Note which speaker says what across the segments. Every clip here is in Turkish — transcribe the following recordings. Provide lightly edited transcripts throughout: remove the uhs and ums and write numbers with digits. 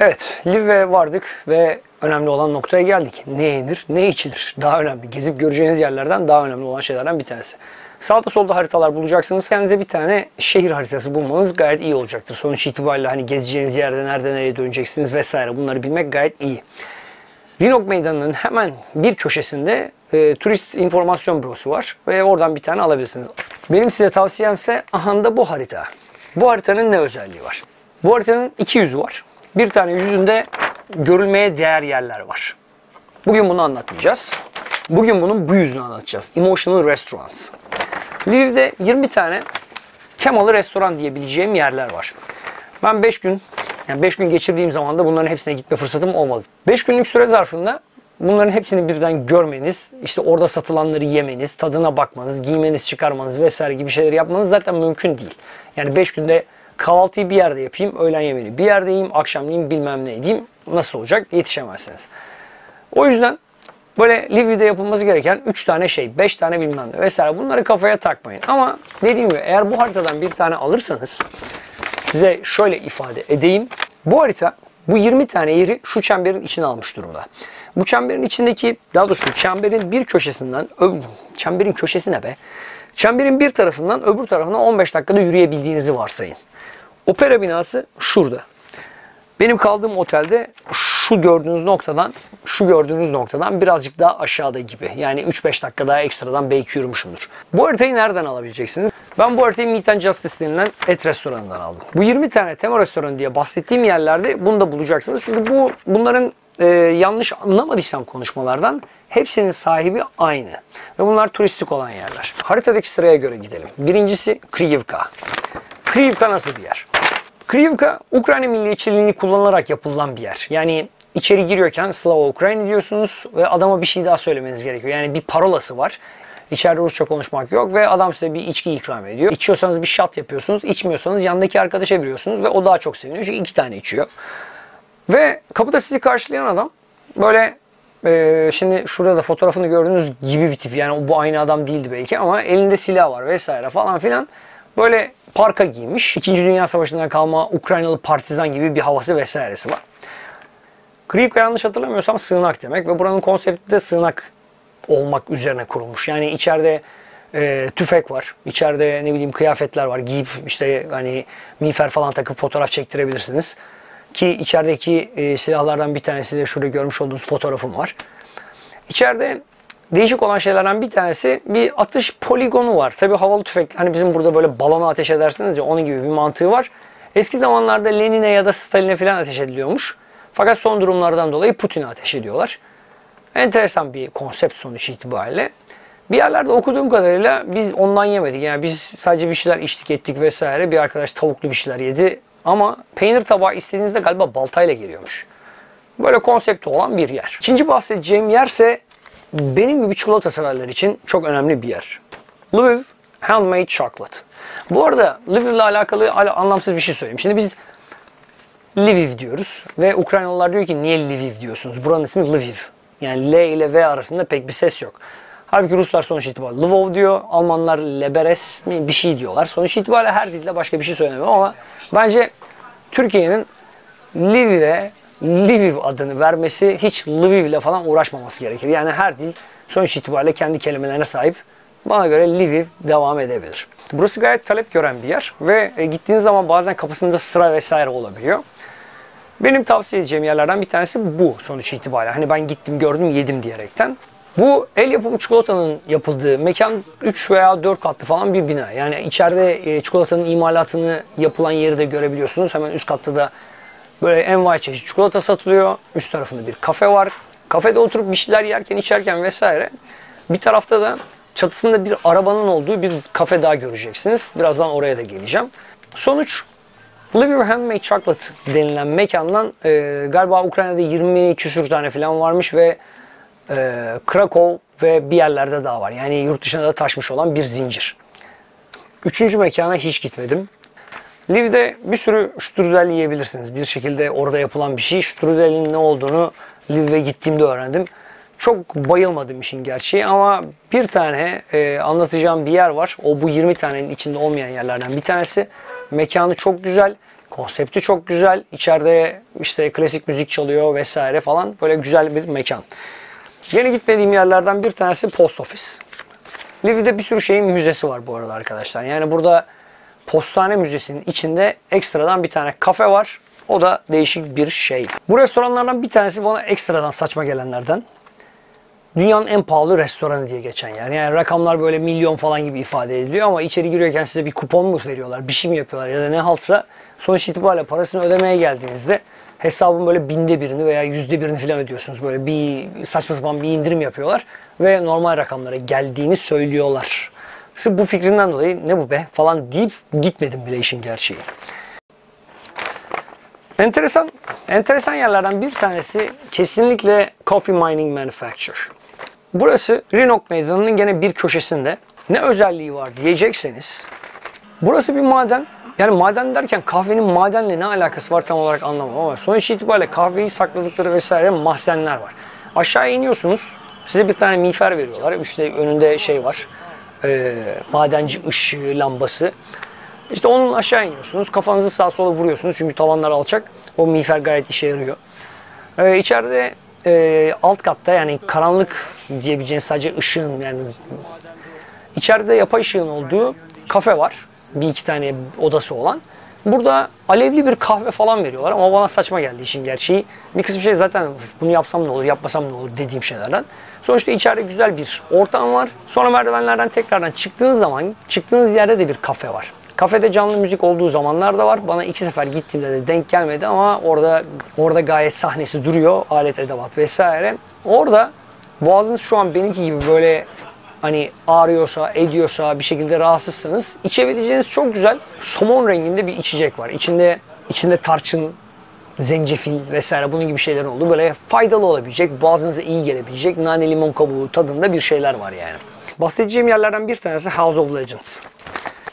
Speaker 1: Evet, Lviv'e vardık ve önemli olan noktaya geldik. Ne yenir, ne içilir? Daha önemli. Gezip göreceğiniz yerlerden daha önemli olan şeylerden bir tanesi. Sağda solda haritalar bulacaksınız. Kendinize bir tane şehir haritası bulmanız gayet iyi olacaktır. Sonuç itibariyle hani gezeceğiniz yerde nerede nereye döneceksiniz vesaire bunları bilmek gayet iyi. Rinok Meydanı'nın hemen bir köşesinde turist informasyon bürosu var ve oradan bir tane alabilirsiniz. Benim size tavsiyemse ahanda bu harita. Bu haritanın ne özelliği var? Bu haritanın iki yüzü var. Bir tane yüzünde görülmeye değer yerler var. Bugün bunu anlatmayacağız. Bugün bunun bu yüzünü anlatacağız. Emotional Restaurants. Lviv'de 20 tane temalı restoran diyebileceğim yerler var. Ben 5 gün geçirdiğim zaman da bunların hepsine gitme fırsatım olmadı. 5 günlük süre zarfında bunların hepsini birden görmeniz, işte orada satılanları yemeniz, tadına bakmanız, giymeniz, çıkarmanız vesaire gibi şeyler yapmanız zaten mümkün değil. Yani 5 günde kahvaltıyı bir yerde yapayım, öğlen yemeğini bir yerde yiyeyim, akşamleyin bilmem ne edeyim. Nasıl olacak? Yetişemezsiniz. O yüzden böyle Lviv'de yapılması gereken 3 tane şey, 5 tane bilmem ne vesaire bunları kafaya takmayın. Ama dediğim gibi eğer bu haritadan bir tane alırsanız size şöyle ifade edeyim. Bu harita bu 20 tane yeri şu çemberin içine almış durumda. Bu çemberin içindeki, daha doğrusu çemberin bir köşesinden, çemberin köşesi ne be? Çemberin bir tarafından öbür tarafına 15 dakikada yürüyebildiğinizi varsayın. Opera binası şurada. Benim kaldığım otelde şu gördüğünüz noktadan birazcık daha aşağıda gibi. Yani 3-5 dakika daha ekstradan belki yürümüşümdür. Bu haritayı nereden alabileceksiniz? Ben bu haritayı Meat and Justice denilen et restoranından aldım. Bu 20 tane tema restoranı diye bahsettiğim yerlerde bunu da bulacaksınız. Çünkü bunların yanlış anlamadıysam konuşmalardan hepsinin sahibi aynı. Ve bunlar turistik olan yerler. Haritadaki sıraya göre gidelim. Birincisi Kryivka. Kryivka nasıl bir yer? Kryivka, Ukrayna milliyetçiliğini kullanılarak yapılan bir yer. Yani içeri giriyorken Slava Ukrayna diyorsunuz ve adama bir şey daha söylemeniz gerekiyor. Yani bir parolası var. İçeride Rusça konuşmak yok ve adam size bir içki ikram ediyor. İçiyorsanız bir shot yapıyorsunuz, içmiyorsanız yanındaki arkadaşa veriyorsunuz ve o daha çok seviniyor çünkü 2 tane içiyor. Ve kapıda sizi karşılayan adam böyle şimdi şurada da fotoğrafını gördüğünüz gibi bir tip. Yani bu aynı adam değildi belki ama elinde silah var vesaire falan filan. Böyle parka giymiş. 2. Dünya Savaşı'ndan kalma Ukraynalı partizan gibi bir havası vesairesi var. Kryivka yanlış hatırlamıyorsam sığınak demek ve buranın konsepti de sığınak olmak üzerine kurulmuş. Yani içeride tüfek var. İçeride ne bileyim kıyafetler var. Giyip işte hani miğfer falan takıp fotoğraf çektirebilirsiniz. Ki içerideki silahlardan bir tanesi de şurada görmüş olduğunuz fotoğrafım var. İçeride değişik olan şeylerden bir tanesi bir atış poligonu var. Tabii havalı tüfek hani bizim burada böyle balona ateş edersiniz ya onun gibi bir mantığı var. Eski zamanlarda Lenin'e ya da Stalin'e falan ateş ediliyormuş. Fakat son durumlardan dolayı Putin'e ateş ediyorlar. Enteresan bir konsept sonuç itibariyle. Bir yerlerde okuduğum kadarıyla biz ondan yemedik. Yani biz sadece bir şeyler içtik ettik vesaire. Bir arkadaş tavuklu bir şeyler yedi. Ama peynir tabağı istediğinizde galiba baltayla geliyormuş. Böyle konsepti olan bir yer. İkinci bahsedeceğim yerse benim gibi çikolata severler için çok önemli bir yer. Lviv Handmade Chocolate. Bu arada Lviv ile alakalı anlamsız bir şey söyleyeyim. Şimdi biz Lviv diyoruz ve Ukraynalılar diyor ki niye Lviv diyorsunuz? Buranın ismi Lviv. Yani L ile V arasında pek bir ses yok. Halbuki Ruslar sonuç itibariyle Lvov diyor, Almanlar Leberes mi bir şey diyorlar. Sonuç itibariyle her dilde başka bir şey söylemiyor ama bence Türkiye'nin Lviv'e Lviv adını vermesi hiç Lviv ile falan uğraşmaması gerekir. Yani her dil sonuç itibariyle kendi kelimelerine sahip. Bana göre Lviv devam edebilir. Burası gayet talep gören bir yer ve gittiğiniz zaman bazen kapısında sıra vesaire olabiliyor. Benim tavsiye edeceğim yerlerden bir tanesi bu sonuç itibariyle. Hani ben gittim gördüm yedim diyerekten. Bu el yapımı çikolatanın yapıldığı mekan 3 veya 4 katlı falan bir bina. Yani içeride çikolatanın imalatını yapılan yeri de görebiliyorsunuz. Hemen üst katta da böyle envai çeşit çikolata satılıyor. Üst tarafında bir kafe var. Kafede oturup bir şeyler yerken içerken vesaire. Bir tarafta da çatısında bir arabanın olduğu bir kafe daha göreceksiniz. Birazdan oraya da geleceğim. Sonuç Lviv Handmade Chocolate denilen mekandan galiba Ukrayna'da 20 küsür tane falan varmış ve Krakow ve bir yerlerde daha var. Yani yurt dışına da taşmış olan bir zincir. 3. mekana hiç gitmedim. Lviv'de bir sürü strudel yiyebilirsiniz. Bir şekilde orada yapılan bir şey. Strudelin ne olduğunu Lviv'e gittiğimde öğrendim. Çok bayılmadım işin gerçeği ama bir tane anlatacağım bir yer var. O bu 20 tanenin içinde olmayan yerlerden bir tanesi. Mekanı çok güzel. Konsepti çok güzel. İçeride işte klasik müzik çalıyor vesaire falan. Böyle güzel bir mekan. Yeni gitmediğim yerlerden bir tanesi Post Office. Livy'de bir sürü şeyin müzesi var bu arada arkadaşlar. Yani burada Postane Müzesi'nin içinde ekstradan bir tane kafe var. O da değişik bir şey. Bu restoranlardan bir tanesi bana ekstradan saçma gelenlerden. Dünyanın en pahalı restoranı diye geçen yer. Yani rakamlar böyle milyon falan gibi ifade ediliyor ama içeri giriyorken size bir kupon mu veriyorlar, bir şey mi yapıyorlar ya da ne haltsa sonuç itibariyle parasını ödemeye geldiğinizde hesabın böyle binde birini veya yüzde birini falan ödüyorsunuz. Böyle bir saçma sapan bir indirim yapıyorlar ve normal rakamlara geldiğini söylüyorlar. Sırf bu fikrinden dolayı ne bu be falan deyip gitmedim bile işin gerçeği. Enteresan yerlerden bir tanesi kesinlikle Coffee Mining Manufacture. Burası Rinok Meydanı'nın gene bir köşesinde. Ne özelliği var diyecekseniz, burası bir maden. Yani maden derken kahvenin madenle ne alakası var tam olarak anlamam ama sonuç itibariyle kahveyi sakladıkları vesaire mahzenler var. Aşağıya iniyorsunuz, size bir tane miğfer veriyorlar. İşte önünde şey var, madenci ışığı lambası. İşte onun aşağı iniyorsunuz, kafanızı sağa sola vuruyorsunuz çünkü tavanlar alçak. O miğfer gayet işe yarıyor. İçeride alt katta yani karanlık diyebileceğiniz sadece ışığın yani içeride yapay ışığın olduğu kafe var. Bir iki tane odası olan. Burada alevli bir kahve falan veriyorlar ama bana saçma geldi işin gerçeği. Bir kısım şey zaten bunu yapsam ne olur, yapmasam ne olur dediğim şeylerden. Sonuçta içeride güzel bir ortam var. Sonra merdivenlerden tekrardan çıktığınız zaman çıktığınız yerde de bir kafe var. Kafede canlı müzik olduğu zamanlar da var. Bana 2 sefer gittiğimde de denk gelmedi ama orada gayet sahnesi duruyor. Alet, edevat vesaire. Orada boğazınız şu an benimki gibi böyle hani ağrıyorsa, ediyorsa, bir şekilde rahatsızsanız içebileceğiniz çok güzel somon renginde bir içecek var. İçinde tarçın, zencefil vesaire bunun gibi şeyler oldu. Böyle faydalı olabilecek, boğazınıza iyi gelebilecek nane limon kabuğu tadında bir şeyler var yani. Bahsedeceğim yerlerden bir tanesi House of Legends.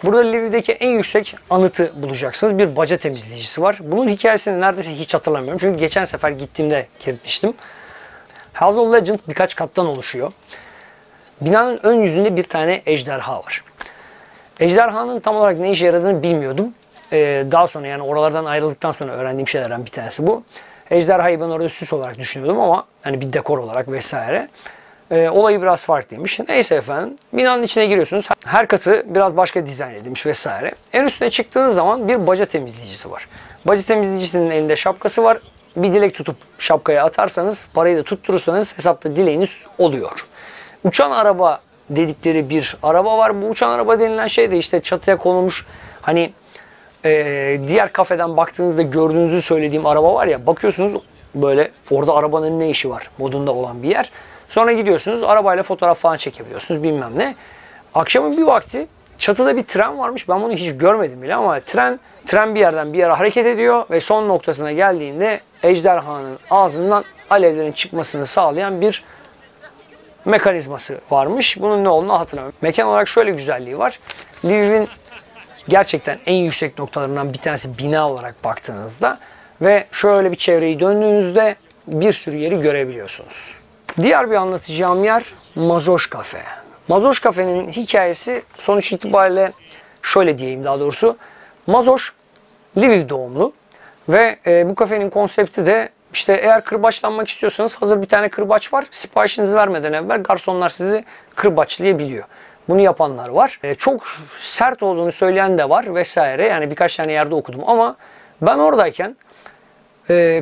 Speaker 1: Burada Livy'deki en yüksek anıtı bulacaksınız. Bir baca temizleyicisi var. Bunun hikayesini neredeyse hiç hatırlamıyorum. Çünkü geçen sefer gittiğimde gitmiştim. House of Legends birkaç kattan oluşuyor. Binanın ön yüzünde bir tane ejderha var. Ejderhanın tam olarak ne işe yaradığını bilmiyordum. Daha sonra yani oralardan ayrıldıktan sonra öğrendiğim şeylerden bir tanesi bu. Ejderhayı ben orada süs olarak düşünüyordum ama hani bir dekor olarak vesaire. Olayı biraz farklıymış. Neyse efendim. Binanın içine giriyorsunuz. Her katı biraz başka dizayn edilmiş vesaire. En üstüne çıktığınız zaman bir baca temizleyicisi var. Baca temizleyicisinin elinde şapkası var. Bir dilek tutup şapkaya atarsanız, parayı da tutturursanız hesapta dileğiniz oluyor. Uçan araba dedikleri bir araba var. Bu uçan araba denilen şey de işte çatıya konulmuş hani diğer kafeden baktığınızda gördüğünüzü söylediğim araba var ya, bakıyorsunuz böyle orada arabanın ne işi var modunda olan bir yer. Sonra gidiyorsunuz arabayla fotoğraf falan çekebiliyorsunuz bilmem ne. Akşamın bir vakti çatıda bir tren varmış. Ben bunu hiç görmedim bile ama tren bir yerden bir yere hareket ediyor ve son noktasına geldiğinde ejderhanın ağzından alevlerin çıkmasını sağlayan bir mekanizması varmış. Bunun ne olduğunu hatırlamıyorum. Mekan olarak şöyle güzelliği var. Lviv'in gerçekten en yüksek noktalarından bir tanesi bina olarak baktığınızda ve şöyle bir çevreyi döndüğünüzde bir sürü yeri görebiliyorsunuz. Diğer bir anlatacağım yer Mazoş Cafe. Mazoş Cafe'nin hikayesi sonuç itibariyle şöyle diyeyim daha doğrusu. Mazoş Lviv doğumlu ve bu kafenin konsepti de işte eğer kırbaçlanmak istiyorsanız hazır bir tane kırbaç var. Siparişinizi vermeden evvel garsonlar sizi kırbaçlayabiliyor. Bunu yapanlar var. Çok sert olduğunu söyleyen de var vesaire. Yani birkaç tane yerde okudum ama ben oradayken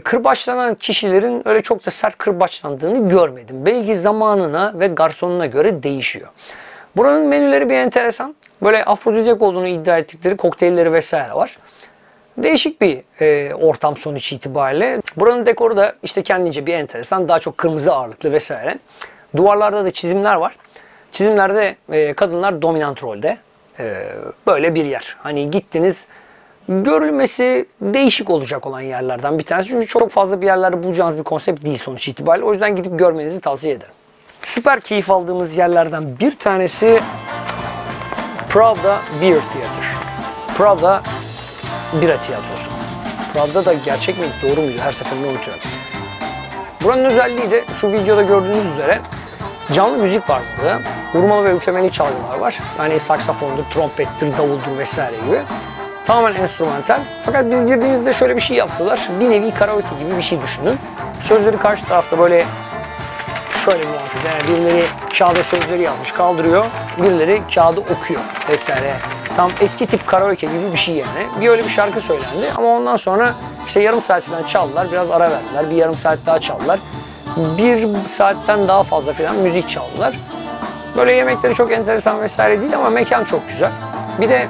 Speaker 1: kırbaçlanan kişilerin öyle çok da sert kırbaçlandığını görmedim. Belki zamanına ve garsonuna göre değişiyor. Buranın menüleri bir enteresan. Böyle afrodizyak olduğunu iddia ettikleri kokteylleri vesaire var. Değişik bir ortam sonuç itibariyle. Buranın dekoru da işte kendince bir enteresan. Daha çok kırmızı ağırlıklı vesaire. Duvarlarda da çizimler var. Çizimlerde kadınlar dominant rolde. Böyle bir yer. Hani gittiniz, görülmesi değişik olacak olan yerlerden bir tanesi. Çünkü çok fazla bir yerlerde bulacağınız bir konsept değil sonuç itibariyle. O yüzden gidip görmenizi tavsiye ederim. Süper keyif aldığımız yerlerden bir tanesi Pravda Beer Theater. Pravda Bira Tiyatrosu. Pravda da gerçek miydi, doğru muydu? Her seferinde unutuyorum. Buranın özelliği de şu videoda gördüğünüz üzere canlı müzik var burada. Vurmalı ve üflemeli çalgılar var. Yani saksafondur, trompettir, davuldur vesaire gibi. Tamamen enstrümantal. Fakat biz girdiğimizde şöyle bir şey yaptılar. Bir nevi karaoke gibi bir şey düşünün. Sözleri karşı tarafta böyle şöyle bir mantık. Yani birileri kağıda sözleri yazmış, kaldırıyor. Birileri kağıdı okuyor vesaire. Tam eski tip karaoke gibi bir şey yani. Bir öyle bir şarkı söylendi ama ondan sonra işte yarım saat falan çaldılar. Biraz ara verdiler. Bir yarım saat daha çaldılar. Bir saatten daha fazla falan müzik çaldılar. Böyle yemekleri çok enteresan vesaire değil ama mekan çok güzel. Bir de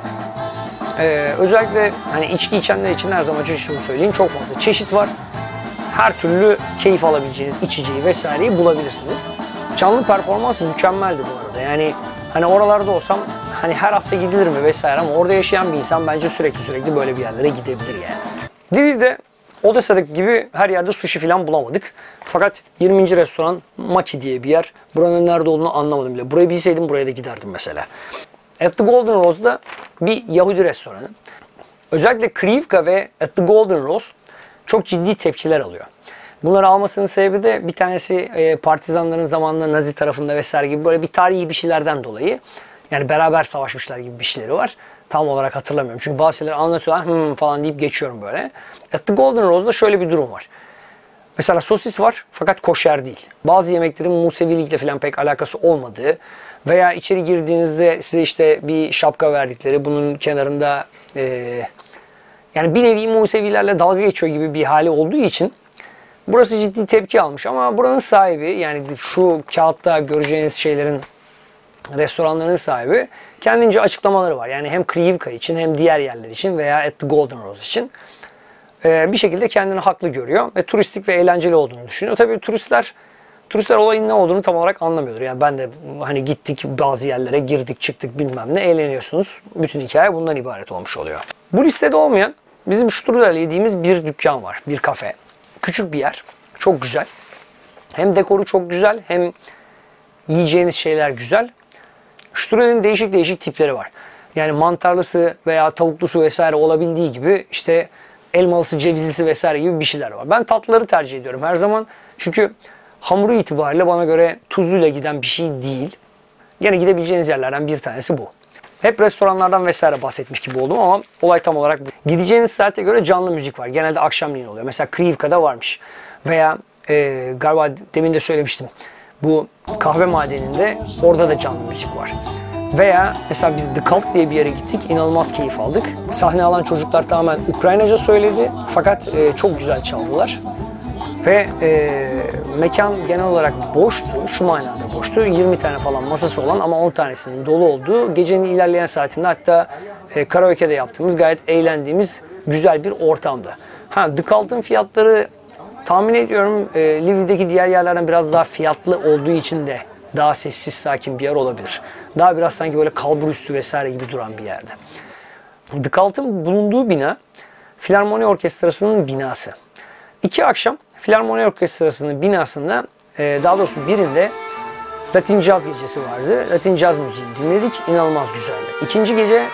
Speaker 1: özellikle hani içki içenler için her zaman şunu söyleyeyim, çok fazla çeşit var. Her türlü keyif alabileceğiniz içeceği vesaireyi bulabilirsiniz. Canlı performans mükemmeldi bu arada. Yani hani oralarda olsam hani her hafta gidilir mi vesaire ama orada yaşayan bir insan bence sürekli böyle bir yerlere gidebilir yani. Lviv'de Odessa'daki gibi her yerde sushi falan bulamadık. Fakat 20. restoran Maki diye bir yer. Buranın nerede olduğunu anlamadım bile. Burayı bilseydim buraya da giderdim mesela. At the Golden Rose'da bir Yahudi restoranı. Özellikle Krivka ve At the Golden Rose çok ciddi tepkiler alıyor. Bunları almasının sebebi de bir tanesi partizanların zamanında Nazi tarafında vesaire gibi böyle bir tarihi bir şeylerden dolayı. Yani beraber savaşmışlar gibi bir şeyleri var. Tam olarak hatırlamıyorum. Çünkü bazı şeyleri anlatıyorlar falan deyip geçiyorum böyle. At the Golden Rose'da şöyle bir durum var. Mesela sosis var fakat koşer değil. Bazı yemeklerin Musevilikle falan pek alakası olmadığı veya içeri girdiğinizde size işte bir şapka verdikleri, bunun kenarında yani bir nevi Musevilerle dalga geçiyor gibi bir hali olduğu için burası ciddi tepki almış. Ama buranın sahibi, yani şu kağıtta göreceğiniz şeylerin, restoranların sahibi kendince açıklamaları var. Yani hem Krivka için hem diğer yerler için veya At the Golden Rose için bir şekilde kendini haklı görüyor ve turistik ve eğlenceli olduğunu düşünüyor. Tabii turistler olayın ne olduğunu tam olarak anlamıyordur. Yani ben de hani gittik bazı yerlere, girdik çıktık bilmem ne, eğleniyorsunuz. Bütün hikaye bundan ibaret olmuş oluyor. Bu listede olmayan bizim strudel yediğimiz bir dükkan var. Bir kafe. Küçük bir yer. Çok güzel. Hem dekoru çok güzel hem yiyeceğiniz şeyler güzel. Strudel'in değişik tipleri var. Yani mantarlısı veya tavuklusu vesaire olabildiği gibi işte elmalısı, cevizlisi vesaire gibi bir şeyler var. Ben tatlıları tercih ediyorum her zaman. Çünkü hamuru itibariyle bana göre tuzluyla giden bir şey değil. Yine gidebileceğiniz yerlerden bir tanesi bu. Hep restoranlardan vesaire bahsetmiş gibi oldum ama olay tam olarak bu. Gideceğiniz saate göre canlı müzik var. Genelde akşamleyin oluyor. Mesela Krivka'da varmış. Veya galiba demin de söylemiştim. Bu kahve madeninde orada da canlı müzik var. Veya mesela biz The Cult diye bir yere gittik. İnanılmaz keyif aldık. Sahne alan çocuklar tamamen Ukraynaca söyledi. Fakat çok güzel çaldılar. Ve mekan genel olarak boştu. Şu manada boştu. 20 tane falan masası olan ama 10 tanesinin dolu olduğu. Gecenin ilerleyen saatinde hatta karaoke'de yaptığımız, gayet eğlendiğimiz güzel bir ortamda. The Cult'ın fiyatları tahmin ediyorum Lviv'deki diğer yerlerden biraz daha fiyatlı olduğu için de daha sessiz, sakin bir yer olabilir. Daha biraz sanki böyle kalbur üstü vesaire gibi duran bir yerde. The Cult'ın bulunduğu bina Filarmoni Orkestrası'nın binası. 2 akşam Filarmoni Orkestrası'nın binasında, daha doğrusu birinde Latin Jazz gecesi vardı. Latin Jazz müziği dinledik. İnanılmaz güzeldi. İkinci gece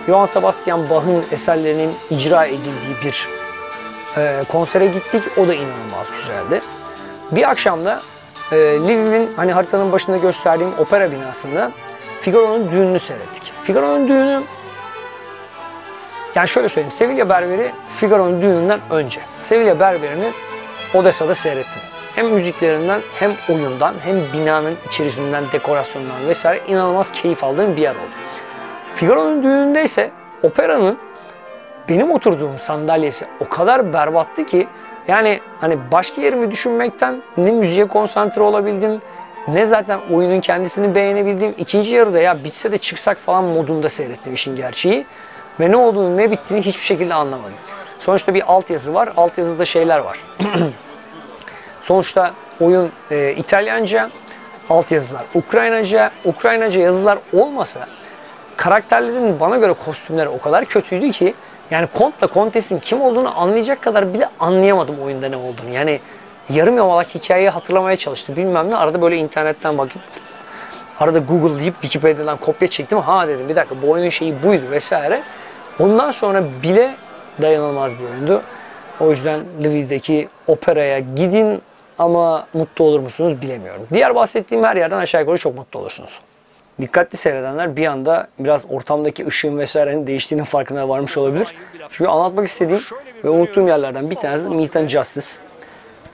Speaker 1: Johann Sebastian Bach'ın eserlerinin icra edildiği bir konsere gittik. O da inanılmaz güzeldi. Bir akşam da Lviv'in hani haritanın başında gösterdiğim opera binasında Figaro'nun düğününü seyrettik. Figaro'nun düğünü, yani şöyle söyleyeyim, Sevilla Berberi Figaro'nun düğününden önce. Sevilla Berberi'ni Odessa'da seyrettim. Hem müziklerinden hem oyundan hem binanın içerisinden, dekorasyondan vesaire inanılmaz keyif aldığım bir yer oldu. Figaro'nun düğününde ise operanın benim oturduğum sandalyesi o kadar berbattı ki yani hani başka yerimi düşünmekten ne müziğe konsantre olabildim ne zaten oyunun kendisini beğenebildim. İkinci yarıda ya bitse de çıksak falan modunda seyrettim işin gerçeği. Ve ne olduğunu ne bittiğini hiçbir şekilde anlamadım. Sonuçta bir altyazı var. Altyazıda şeyler var. Sonuçta oyun İtalyanca, altyazılar Ukraynaca. Ukraynaca yazılar olmasa karakterlerin bana göre kostümleri o kadar kötüydü ki yani Kont'la Kontes'in kim olduğunu anlayacak kadar bile anlayamadım oyunda ne olduğunu. Yani yarım yamalak hikayeyi hatırlamaya çalıştım bilmem ne. Arada böyle internetten bakıp arada Google'layıp Wikipedia'dan kopya çektim. Ha dedim bir dakika bu oyunun şeyi buydu vesaire. Ondan sonra bile dayanılmaz bir oyundu. O yüzden Lviv'deki operaya gidin ama mutlu olur musunuz bilemiyorum. Diğer bahsettiğim her yerden aşağı yukarı çok mutlu olursunuz. Dikkatli seyredenler bir anda biraz ortamdaki ışığın vesairenin değiştiğinin farkına varmış olabilir. Çünkü anlatmak istediğim ve unuttuğum yerlerden bir tanesi de Meat and Justice.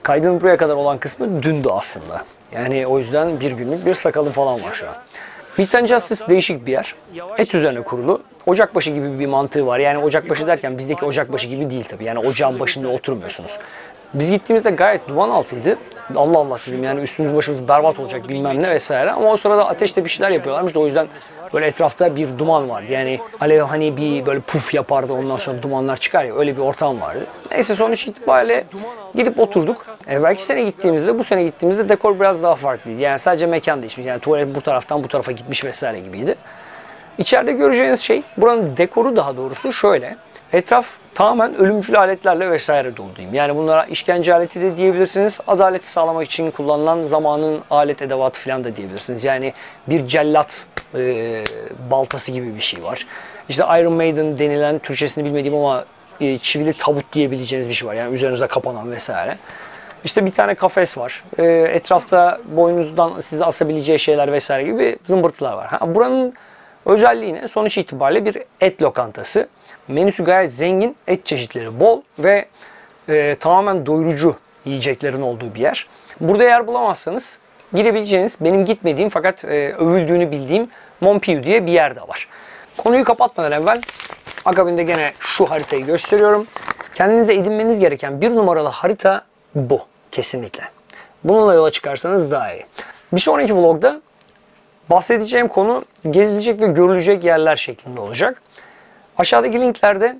Speaker 1: Kaydın buraya kadar olan kısmı dündü aslında. Yani o yüzden bir günlük bir sakalım falan var şu an. Meat and Justice değişik bir yer. Et üzerine kurulu. Ocakbaşı gibi bir mantığı var. Yani ocakbaşı derken bizdeki ocakbaşı gibi değil tabii. Yani ocağın başında oturmuyorsunuz. Biz gittiğimizde gayet duman altıydı. Allah Allah dedim, yani üstümüz başımız berbat olacak bilmem ne vesaire. Ama o sırada ateşte bir şeyler yapıyorlarmış da o yüzden böyle etrafta bir duman vardı. Yani alev hani bir böyle puf yapardı, ondan sonra dumanlar çıkar ya, öyle bir ortam vardı. Neyse sonuç itibariyle gidip oturduk. Belki sene gittiğimizde, bu sene gittiğimizde dekor biraz daha farklıydı. Yani sadece mekan değişmiş. Yani tuvalet bu taraftan bu tarafa gitmiş vesaire gibiydi. İçeride göreceğiniz şey, buranın dekoru daha doğrusu şöyle. Etraf tamamen ölümcül aletlerle vesaire dolu diyeyim. Yani bunlara işkence aleti de diyebilirsiniz. Adaleti sağlamak için kullanılan zamanın alet edevatı falan da diyebilirsiniz. Yani bir cellat baltası gibi bir şey var. İşte Iron Maiden denilen, Türkçesini bilmediğim ama çivili tabut diyebileceğiniz bir şey var. Yani üzerinize kapanan vesaire. İşte bir tane kafes var. Etrafta boynunuzdan size asabileceği şeyler vesaire gibi zımbırtılar var. Buranın özelliği ne? Sonuç itibariyle bir et lokantası. Menüsü gayet zengin, et çeşitleri bol ve tamamen doyurucu yiyeceklerin olduğu bir yer. Burada yer bulamazsanız gidebileceğiniz, benim gitmediğim fakat övüldüğünü bildiğim Monpiou diye bir yer de var. Konuyu kapatmadan evvel akabinde gene şu haritayı gösteriyorum. Kendinize edinmeniz gereken bir numaralı harita bu kesinlikle. Bununla yola çıkarsanız daha iyi. Bir sonraki vlogda bahsedeceğim konu gezilecek ve görülecek yerler şeklinde olacak. Aşağıdaki linklerde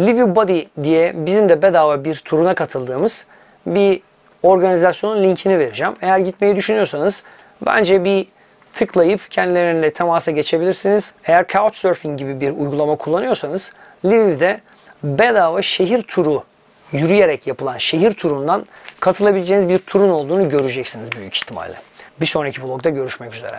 Speaker 1: Live Your Body diye bizim de bedava bir turuna katıldığımız bir organizasyonun linkini vereceğim. Eğer gitmeyi düşünüyorsanız bence bir tıklayıp kendileriyle temasa geçebilirsiniz. Eğer Couchsurfing gibi bir uygulama kullanıyorsanız Lviv'de bedava şehir turu, yürüyerek yapılan şehir turundan katılabileceğiniz bir turun olduğunu göreceksiniz büyük ihtimalle. Bir sonraki vlogda görüşmek üzere.